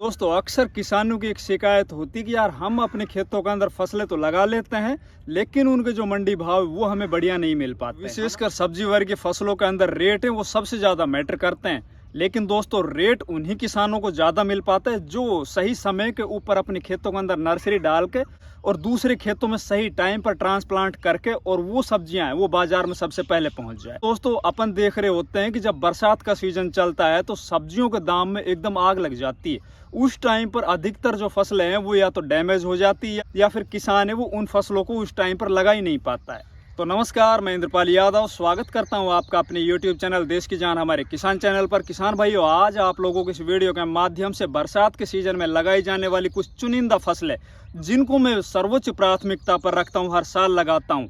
दोस्तों अक्सर किसानों की एक शिकायत होती कि यार हम अपने खेतों के अंदर फसलें तो लगा लेते हैं लेकिन उनके जो मंडी भाव वो हमें बढ़िया नहीं मिल पाते। विशेषकर सब्जी वर्ग की फसलों के अंदर रेट है वो सबसे ज्यादा मैटर करते हैं। लेकिन दोस्तों रेट उन्हीं किसानों को ज्यादा मिल पाता है जो सही समय के ऊपर अपने खेतों के अंदर नर्सरी डाल के और दूसरे खेतों में सही टाइम पर ट्रांसप्लांट करके और वो सब्जियां हैं वो बाजार में सबसे पहले पहुंच जाए। दोस्तों अपन देख रहे होते हैं कि जब बरसात का सीजन चलता है तो सब्जियों के दाम में एकदम आग लग जाती है। उस टाइम पर अधिकतर जो फसलें हैं वो या तो डैमेज हो जाती है या फिर किसान है वो उन फसलों को उस टाइम पर लगा ही नहीं पाता है। तो नमस्कार, मैं इंद्रपाल यादव स्वागत करता हूं आपका अपने YouTube चैनल देश की जान हमारे किसान चैनल पर। किसान भाइयों, आज आप लोगों को इस वीडियो के माध्यम से बरसात के सीजन में लगाई जाने वाली कुछ चुनिंदा फसलें जिनको मैं सर्वोच्च प्राथमिकता पर रखता हूं, हर साल लगाता हूं,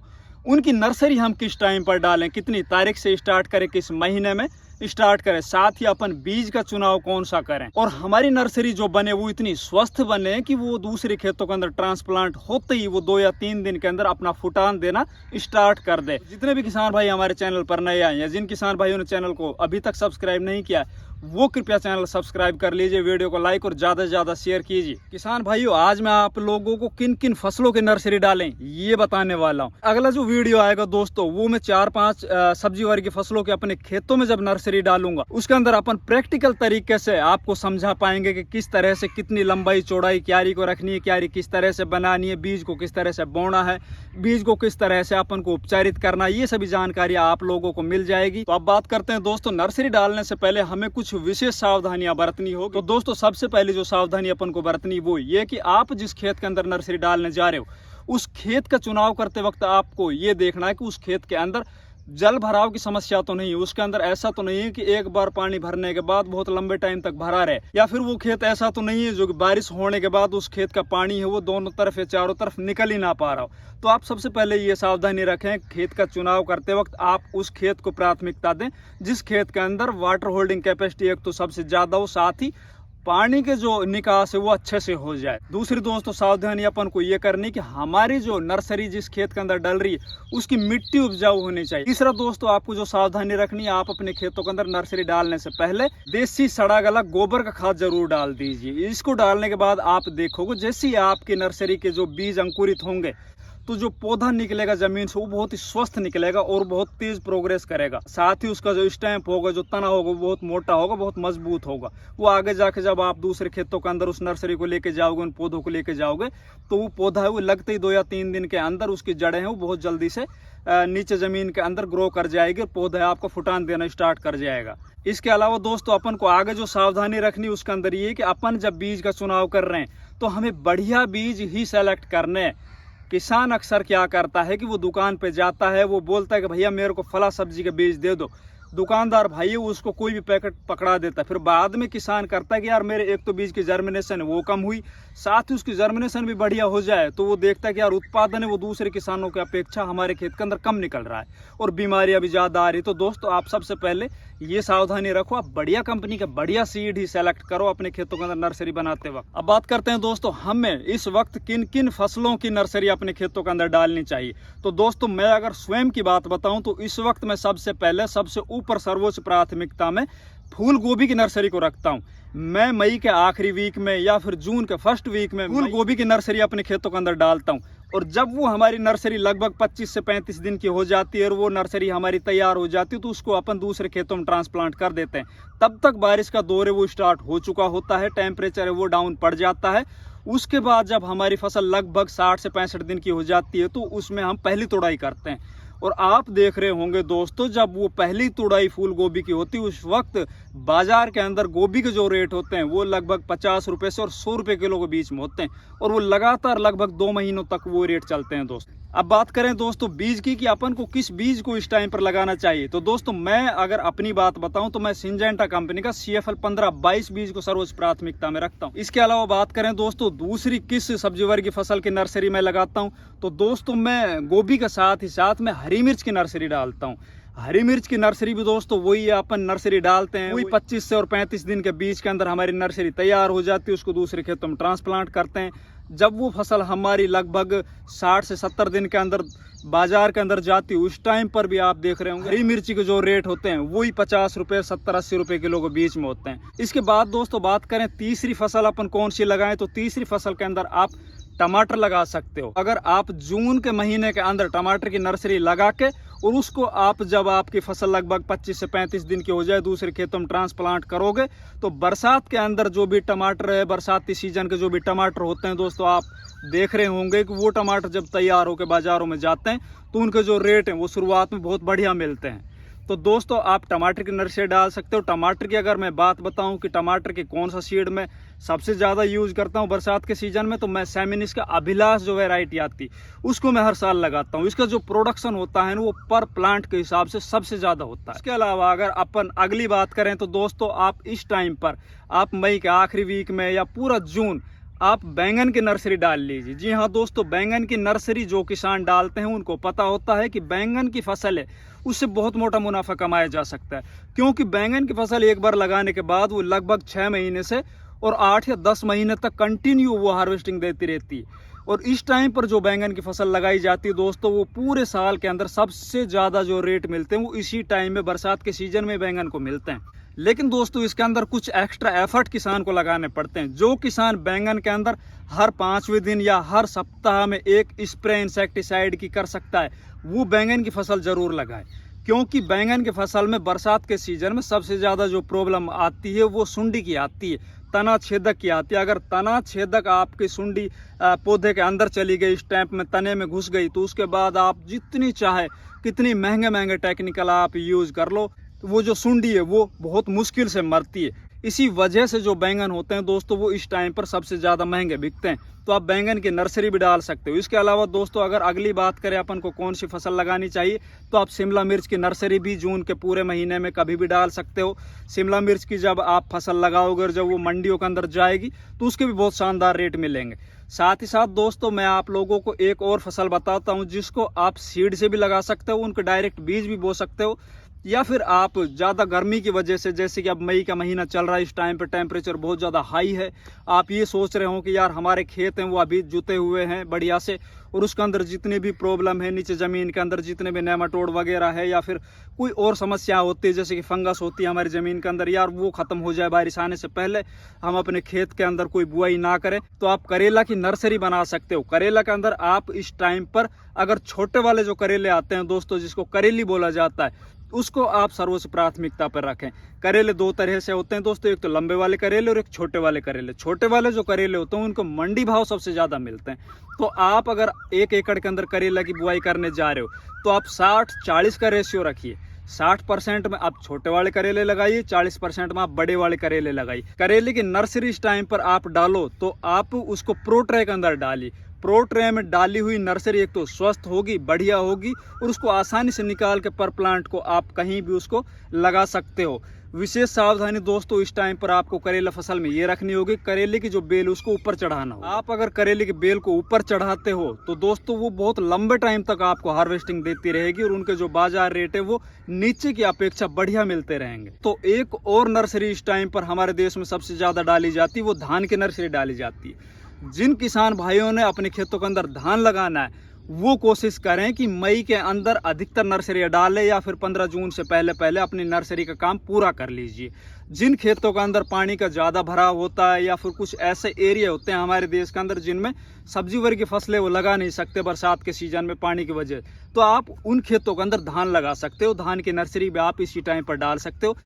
उनकी नर्सरी हम किस टाइम पर डालें, कितनी तारीख से स्टार्ट करें, किस महीने में स्टार्ट करें, साथ ही अपन बीज का चुनाव कौन सा करें और हमारी नर्सरी जो बने वो इतनी स्वस्थ बने कि वो दूसरे खेतों के अंदर ट्रांसप्लांट होते ही वो 2 या 3 दिन के अंदर अपना फुटान देना स्टार्ट कर दे। जितने भी किसान भाई हमारे चैनल पर नए आए या जिन किसान भाइयों ने चैनल को अभी तक सब्सक्राइब नहीं किया वो कृपया चैनल सब्सक्राइब कर लीजिए, वीडियो को लाइक और ज्यादा से ज्यादा शेयर कीजिए। किसान भाइयों, आज मैं आप लोगों को किन किन फसलों की नर्सरी डालें ये बताने वाला हूँ। अगला जो वीडियो आएगा दोस्तों वो मैं 4-5 सब्जी वर्ग की फसलों के अपने खेतों में जब नर्सरी डालूंगा उसके अंदर अपन प्रैक्टिकल तरीके से आपको समझा पाएंगे कि किस तरह से कितनी लंबाई चौड़ाई क्यारी को रखनी है, क्यारी किस तरह से बनानी है, बीज को किस तरह से बोना है, बीज को किस तरह से अपन को उपचारित करना है, ये सभी जानकारी आप लोगों को मिल जाएगी। तो अब बात करते हैं दोस्तों, नर्सरी डालने से पहले हमें कुछ विशेष सावधानियां बरतनी होगी। तो दोस्तों सबसे पहले जो सावधानी अपन को बरतनी वो ये कि आप जिस खेत के अंदर नर्सरी डालने जा रहे हो उस खेत का चुनाव करते वक्त आपको ये देखना है कि उस खेत के अंदर जल भराव की समस्या तो नहीं है, उसके अंदर ऐसा तो नहीं है कि एक बार पानी भरने के बाद बहुत लंबे टाइम तक भरा रहे, या फिर वो खेत ऐसा तो नहीं है जो बारिश होने के बाद उस खेत का पानी है वो दोनों तरफ या चारों तरफ निकल ही ना पा रहा हो। तो आप सबसे पहले ये सावधानी रखें, खेत का चुनाव करते वक्त आप उस खेत को प्राथमिकता दें जिस खेत के अंदर वाटर होल्डिंग कैपेसिटी एक तो सबसे ज्यादा हो, साथ ही पानी के जो निकास है वो अच्छे से हो जाए। दूसरी दोस्तों सावधानी अपन को ये करनी कि हमारी जो नर्सरी जिस खेत के अंदर डल रही है उसकी मिट्टी उपजाऊ होनी चाहिए। तीसरा दोस्तों आपको जो सावधानी रखनी है, आप अपने खेतों के अंदर नर्सरी डालने से पहले देसी सड़ा गला गोबर का खाद जरूर डाल दीजिए। इसको डालने के बाद आप देखोगे जैसे ही आपकी नर्सरी के जो बीज अंकुरित होंगे तो जो पौधा निकलेगा जमीन से वो बहुत ही स्वस्थ निकलेगा और बहुत तेज प्रोग्रेस करेगा। साथ ही उसका जो स्टैम्प होगा, जो तना होगा, वो बहुत मोटा होगा, बहुत मजबूत होगा। वो आगे जाके जब आप दूसरे खेतों के अंदर उस नर्सरी को लेके जाओगे, उन पौधों को लेके जाओगे तो वो पौधा है वो लगते ही 2 या 3 दिन के अंदर उसकी जड़ें हैं वो बहुत जल्दी से नीचे जमीन के अंदर ग्रो कर जाएगी और पौधा आपको फुटान देना स्टार्ट कर जाएगा। इसके अलावा दोस्तों अपन को आगे जो सावधानी रखनी है उसके अंदर ये कि अपन जब बीज का चुनाव कर रहे हैं तो हमें बढ़िया बीज ही सेलेक्ट करने हैं। किसान अक्सर क्या करता है कि वो दुकान पे जाता है, वो बोलता है कि भैया मेरे को फला सब्जी के बीज दे दो, दुकानदार भाई उसको कोई भी पैकेट पकड़ा देता है। फिर बाद में किसान करता है कि यार मेरे एक तो बीज की जर्मिनेशन वो कम हुई, साथ ही उसकी जर्मिनेशन भी बढ़िया हो जाए तो वो देखता है कि यार उत्पादन है वो दूसरे किसानों की अपेक्षा हमारे खेत के अंदर कम निकल रहा है और बीमारियां भी ज़्यादा आ रही। तो दोस्तों आप सबसे पहले ये सावधानी रखो, आप बढ़िया कंपनी का बढ़िया सीड ही सेलेक्ट करो अपने खेतों के अंदर नर्सरी बनाते वक्त। अब बात करते हैं दोस्तों हमें इस वक्त किन किन फसलों की नर्सरी अपने खेतों के अंदर डालनी चाहिए। तो दोस्तों मैं अगर स्वयं की बात बताऊं तो इस वक्त मैं सबसे पहले सबसे ऊपर सर्वोच्च प्राथमिकता में फूल गोभी की नर्सरी को रखता हूं। मैं मई के आखिरी वीक में या फिर जून के फर्स्ट वीक में फूल गोभी की नर्सरी अपने खेतों के अंदर डालता हूं और जब वो हमारी नर्सरी लगभग 25 से 35 दिन की हो जाती है और वो नर्सरी हमारी तैयार हो जाती है तो उसको अपन दूसरे खेतों में ट्रांसप्लांट कर देते हैं। तब तक बारिश का दौर है वो स्टार्ट हो चुका होता है, टेम्परेचर है वो डाउन पड़ जाता है। उसके बाद जब हमारी फसल लगभग 60 से 65 दिन की हो जाती है तो उसमें हम पहली तुड़ाई करते हैं। और आप देख रहे होंगे दोस्तों जब वो पहली तुड़ाई फूल गोभी की होती है उस वक्त बाजार के अंदर गोभी के जो रेट होते हैं वो लगभग 50 रुपए से और 100 रुपए किलो के बीच में होते हैं और वो लगातार लगभग 2 महीनों तक वो रेट चलते हैं दोस्तों। अब बात करें दोस्तों बीज की कि अपन को किस बीज को इस टाइम पर लगाना चाहिए। तो दोस्तों मैं अगर अपनी बात बताऊं तो मैं सिंजेंटा कंपनी का CFL 1522 बीज को सर्वोच्च प्राथमिकता में रखता हूं। इसके अलावा बात करें दोस्तों दूसरी किस सब्जी वर्ग की फसल की नर्सरी में लगाता हूं तो दोस्तों मैं गोभी के साथ ही साथ में हरी मिर्च की नर्सरी डालता हूं। हरी मिर्च की नर्सरी भी दोस्तों वही अपन नर्सरी डालते हैं, वही 25 से और 35 दिन के बीच के अंदर हमारी नर्सरी तैयार हो जाती है, उसको दूसरे खेतों में ट्रांसप्लांट करते हैं। जब वो फसल हमारी लगभग 60 से 70 दिन के अंदर बाजार के अंदर जाती है, उस टाइम पर भी आप देख रहे होंगे हरी मिर्ची के जो रेट होते हैं वही 50 रुपये 70-80 रुपये किलो के बीच में होते हैं। इसके बाद दोस्तों बात करें तीसरी फसल अपन कौन सी लगाएं, तो तीसरी फसल के अंदर आप टमाटर लगा सकते हो। अगर आप जून के महीने के अंदर टमाटर की नर्सरी लगा के और उसको आप जब आपकी फसल लगभग 25 से 35 दिन की हो जाए दूसरे खेतों में ट्रांसप्लांट करोगे, तो बरसात के अंदर जो भी टमाटर है, बरसाती सीजन के जो भी टमाटर होते हैं दोस्तों, आप देख रहे होंगे कि वो टमाटर जब तैयार होकर बाजारों में जाते हैं तो उनके जो रेट हैं वो शुरुआत में बहुत बढ़िया मिलते हैं। तो दोस्तों आप टमाटर की नर्सरी डाल सकते हो। टमाटर की अगर मैं बात बताऊं कि टमाटर की कौन सा सीड मैं सबसे ज़्यादा यूज़ करता हूं बरसात के सीजन में, तो मैं सेमिनिस का अभिलाष जो वैरायटी आती उसको मैं हर साल लगाता हूं। इसका जो प्रोडक्शन होता है ना वो पर प्लांट के हिसाब से सबसे ज़्यादा होता है। इसके अलावा अगर अपन अगली बात करें तो दोस्तों आप इस टाइम पर आप मई के आखिरी वीक में या पूरा जून आप बैंगन की नर्सरी डाल लीजिए। जी हाँ दोस्तों, बैंगन की नर्सरी जो किसान डालते हैं उनको पता होता है कि बैंगन की फसल है उससे बहुत मोटा मुनाफा कमाया जा सकता है, क्योंकि बैंगन की फसल एक बार लगाने के बाद वो लगभग 6 महीने से और 8 या 10 महीने तक कंटिन्यू वो हार्वेस्टिंग देती रहती है। और इस टाइम पर जो बैंगन की फसल लगाई जाती है दोस्तों, वो पूरे साल के अंदर सबसे ज़्यादा जो रेट मिलते हैं वो इसी टाइम में बरसात के सीजन में बैंगन को मिलते हैं। लेकिन दोस्तों इसके अंदर कुछ एक्स्ट्रा एफर्ट किसान को लगाने पड़ते हैं। जो किसान बैंगन के अंदर हर 5वें दिन या हर सप्ताह में एक स्प्रे इंसेक्टिसाइड की कर सकता है, वो बैंगन की फसल जरूर लगाए, क्योंकि बैंगन की फसल में बरसात के सीजन में सबसे ज़्यादा जो प्रॉब्लम आती है वो सुंडी की आती है, तना छेदक की आती है। अगर तना छेदक आपकी सुंडी पौधे के अंदर चली गई, इस टाइप में तने में घुस गई, तो उसके बाद आप जितनी चाहे कितनी महंगे महंगे टेक्निकल आप यूज़ कर लो, तो वो जो सुंडी है वो बहुत मुश्किल से मरती है। इसी वजह से जो बैंगन होते हैं दोस्तों वो इस टाइम पर सबसे ज़्यादा महंगे बिकते हैं। तो आप बैंगन की नर्सरी भी डाल सकते हो। इसके अलावा दोस्तों अगर अगली बात करें अपन को कौन सी फसल लगानी चाहिए, तो आप शिमला मिर्च की नर्सरी भी जून के पूरे महीने में कभी भी डाल सकते हो। शिमला मिर्च की जब आप फसल लगाओगे और जब वो मंडियों के अंदर जाएगी तो उसके भी बहुत शानदार रेट मिलेंगे। साथ ही साथ दोस्तों मैं आप लोगों को एक और फसल बताता हूँ जिसको आप सीड से भी लगा सकते हो, उनके डायरेक्ट बीज भी बो सकते हो, या फिर आप ज़्यादा गर्मी की वजह से, जैसे कि अब मई का महीना चल रहा है, इस टाइम पे टेम्परेचर बहुत ज़्यादा हाई है, आप ये सोच रहे हो कि यार हमारे खेत हैं वो अभी जुते हुए हैं बढ़िया से और उसके अंदर जितने भी प्रॉब्लम है, नीचे ज़मीन के अंदर जितने भी नेमाटोड वगैरह है या फिर कोई और समस्या होती है जैसे कि फंगस होती है हमारी ज़मीन के अंदर, यार वो ख़त्म हो जाए बारिश आने से पहले, हम अपने खेत के अंदर कोई बुआई ना करें, तो आप करेला की नर्सरी बना सकते हो। करेला के अंदर आप इस टाइम पर अगर छोटे वाले जो करेले आते हैं दोस्तों, जिसको करेली बोला जाता है, उसको आप सर्वोच्च प्राथमिकता पर रखें। करेले दो तरह से होते हैं दोस्तों, एक तो लंबे वाले करेले और एक छोटे वाले करेले। छोटे वाले जो करेले होते हैं उनको मंडी भाव सबसे ज़्यादा मिलते हैं। तो आप अगर 1 एकड़ के अंदर करेला की बुआई करने जा रहे हो तो आप 60-40 का रेशियो रखिए। 60% में आप छोटे वाले करेले लगाइए, 40% में आप बड़े वाले करेले लगाइए। करेले की नर्सरी इस टाइम पर आप डालो तो आप उसको प्रो ट्रे के अंदर डालिए। प्रो ट्रे में डाली हुई नर्सरी एक तो स्वस्थ होगी, बढ़िया होगी और उसको आसानी से निकाल के पर प्लांट को आप कहीं भी उसको लगा सकते हो। विशेष सावधानी दोस्तों इस टाइम पर आपको करेला फसल में ये रखनी होगी, करेले की जो बेल उसको ऊपर चढ़ाना हो। आप अगर करेले की बेल को ऊपर चढ़ाते हो तो दोस्तों वो बहुत लंबे टाइम तक आपको हार्वेस्टिंग देती रहेगी और उनके जो बाजार रेट है वो नीचे की अपेक्षा बढ़िया मिलते रहेंगे। तो एक और नर्सरी इस टाइम पर हमारे देश में सबसे ज्यादा डाली जाती है, वो धान की नर्सरी डाली जाती है। जिन किसान भाइयों ने अपने खेतों के अंदर धान लगाना है वो कोशिश करें कि मई के अंदर अधिकतर नर्सरी डालें या फिर 15 जून से पहले पहले अपनी नर्सरी का काम पूरा कर लीजिए। जिन खेतों के अंदर पानी का ज़्यादा भराव होता है या फिर कुछ ऐसे एरिया होते हैं हमारे देश के अंदर जिनमें सब्जी वर्ग की फसलें वो लगा नहीं सकते बरसात के सीजन में पानी की वजह, तो आप उन खेतों के अंदर धान लगा सकते हो। धान की नर्सरी भी आप इसी टाइम पर डाल सकते हो।